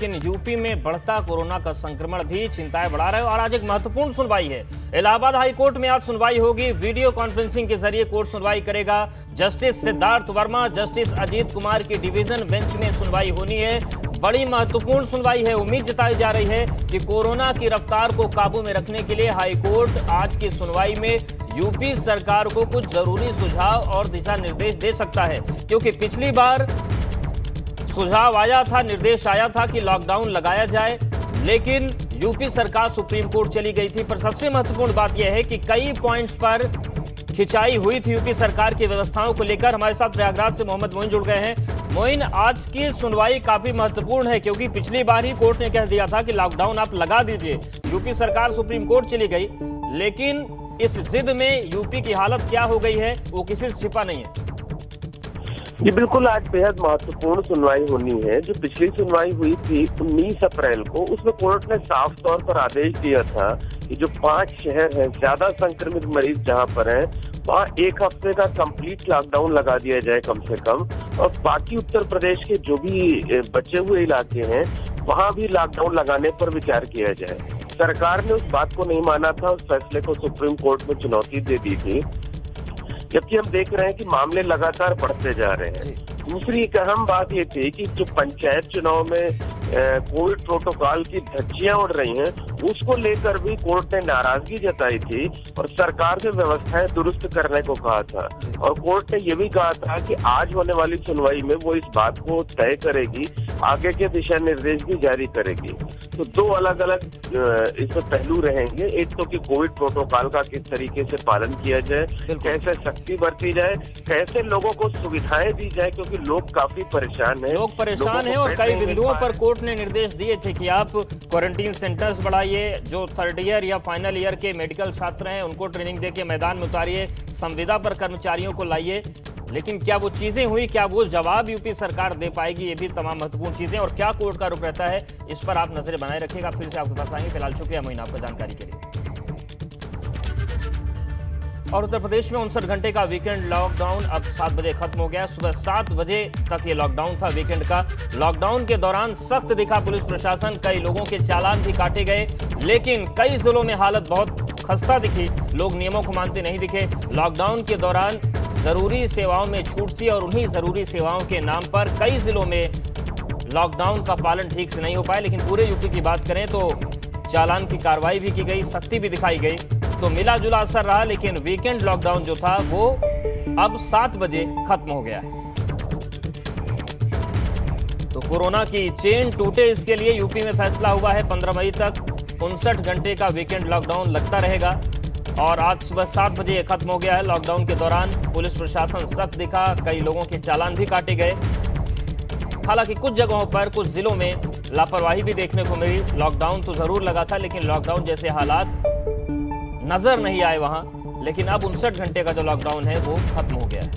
लेकिन यूपी में बढ़ता कोरोना का संक्रमण भी चिंताएं बढ़ा रहा है और आज एक महत्वपूर्ण सुनवाई है। इलाहाबाद हाई कोर्ट में आज सुनवाई होगी। वीडियो कॉन्फ्रेंसिंग के जरिए कोर्ट सुनवाई करेगा। जस्टिस सिद्धार्थ वर्मा, जस्टिस अजीत कुमार की डिवीजन बेंच में सुनवाई होनी है। बड़ी महत्वपूर्ण सुनवाई है। उम्मीद जताई जा रही है कि कोरोना की रफ्तार को काबू में रखने के लिए हाई कोर्ट आज की सुनवाई में यूपी सरकार को कुछ जरूरी सुझाव और दिशा निर्देश दे सकता है, क्योंकि पिछली बार सुझाव आया था, निर्देश आया था कि लॉकडाउन लगाया जाए, लेकिन यूपी सरकार सुप्रीम कोर्ट चली गई थी। पर सबसे महत्वपूर्ण बात यह है कि कई पॉइंट्स पर खिंचाई हुई थी यूपी सरकार की व्यवस्थाओं को लेकर। हमारे साथ प्रयागराज से मोहम्मद मोइन जुड़ गए हैं। मोइन, आज की सुनवाई काफी महत्वपूर्ण है क्योंकि पिछली बार ही कोर्ट ने कह दिया था कि लॉकडाउन आप लगा दीजिए। यूपी सरकार सुप्रीम कोर्ट चली गई, लेकिन इस जिद में यूपी की हालत क्या हो गई है वो किसी से छिपा नहीं है। जी बिल्कुल, आज बेहद महत्वपूर्ण सुनवाई होनी है। जो पिछली सुनवाई हुई थी 19 अप्रैल को, उसमें कोर्ट ने साफ तौर पर आदेश दिया था कि जो 5 शहर हैं ज्यादा संक्रमित मरीज जहां पर हैं, वहाँ 1 हफ्ते का कंप्लीट लॉकडाउन लगा दिया जाए कम से कम, और बाकी उत्तर प्रदेश के जो भी बचे हुए इलाके हैं वहाँ भी लॉकडाउन लगाने पर विचार किया जाए। सरकार ने उस बात को नहीं माना था, उस फैसले को सुप्रीम कोर्ट में चुनौती दे दी थी, जबकि हम देख रहे हैं कि मामले लगातार बढ़ते जा रहे हैं। दूसरी एक अहम बात ये थी कि जो पंचायत चुनाव में कोविड प्रोटोकॉल की धज्जियां उड़ रही हैं, उसको लेकर भी कोर्ट ने नाराजगी जताई थी और सरकार से व्यवस्थाएं दुरुस्त करने को कहा था। और कोर्ट ने ये भी कहा था कि आज होने वाली सुनवाई में वो इस बात को तय करेगी, आगे के दिशा निर्देश भी जारी करेगी। तो 2 अलग अलग इसमें पहलू रहेंगे। एक तो कि कोविड प्रोटोकॉल का किस तरीके से पालन किया जाए, कैसे सख्ती बरती जाए, कैसे लोगों को सुविधाएं दी जाए, क्योंकि लोग काफी परेशान हैं। लोग परेशान हैं और कई बिंदुओं पर कोर्ट ने निर्देश दिए थे कि आप क्वारंटीन सेंटर्स बढ़ाइए, जो 3rd ईयर या फाइनल ईयर के मेडिकल छात्र हैं उनको ट्रेनिंग देके मैदान में उतारिए, संविदा पर कर्मचारियों को लाइए। लेकिन क्या वो चीजें हुई, क्या वो जवाब यूपी सरकार दे पाएगी, ये भी तमाम महत्वपूर्ण चीजें, और क्या कोर्ट का रुख रहता है, इस पर आप नजरें बनाए रखिएगा। फिर से आपके पास आएंगे। फिलहाल शुक्रिया मोइन आपका जानकारी के लिए। और उत्तर प्रदेश में 59 घंटे का वीकेंड लॉकडाउन अब 7 बजे खत्म हो गया। सुबह 7 बजे तक ये लॉकडाउन था वीकेंड का। लॉकडाउन के दौरान सख्त दिखा पुलिस प्रशासन, कई लोगों के चालान भी काटे गए, लेकिन कई जिलों में हालत बहुत खस्ता दिखी, लोग नियमों को मानते नहीं दिखे। लॉकडाउन के दौरान जरूरी सेवाओं में छूट थी और उन्हीं जरूरी सेवाओं के नाम पर कई जिलों में लॉकडाउन का पालन ठीक से नहीं हो पाया। लेकिन पूरे यूपी की बात करें तो चालान की कार्रवाई भी की गई, सख्ती भी दिखाई गई, तो मिला जुला असर रहा। लेकिन वीकेंड लॉकडाउन जो था वो अब 7 बजे खत्म हो गया है। तो कोरोना की चेन टूटे, इसके लिए यूपी में फैसला हुआ है 15 मई तक 59 घंटे का वीकेंड लॉकडाउन लगता रहेगा। और आज सुबह 7 बजे ये खत्म हो गया है। लॉकडाउन के दौरान पुलिस प्रशासन सख्त दिखा, कई लोगों के चालान भी काटे गए। हालांकि कुछ जगहों पर, कुछ जिलों में लापरवाही भी देखने को मिली। लॉकडाउन तो जरूर लगा था, लेकिन लॉकडाउन जैसे हालात नजर नहीं आए वहां। लेकिन अब 59 घंटे का जो लॉकडाउन है वो खत्म हो गया है।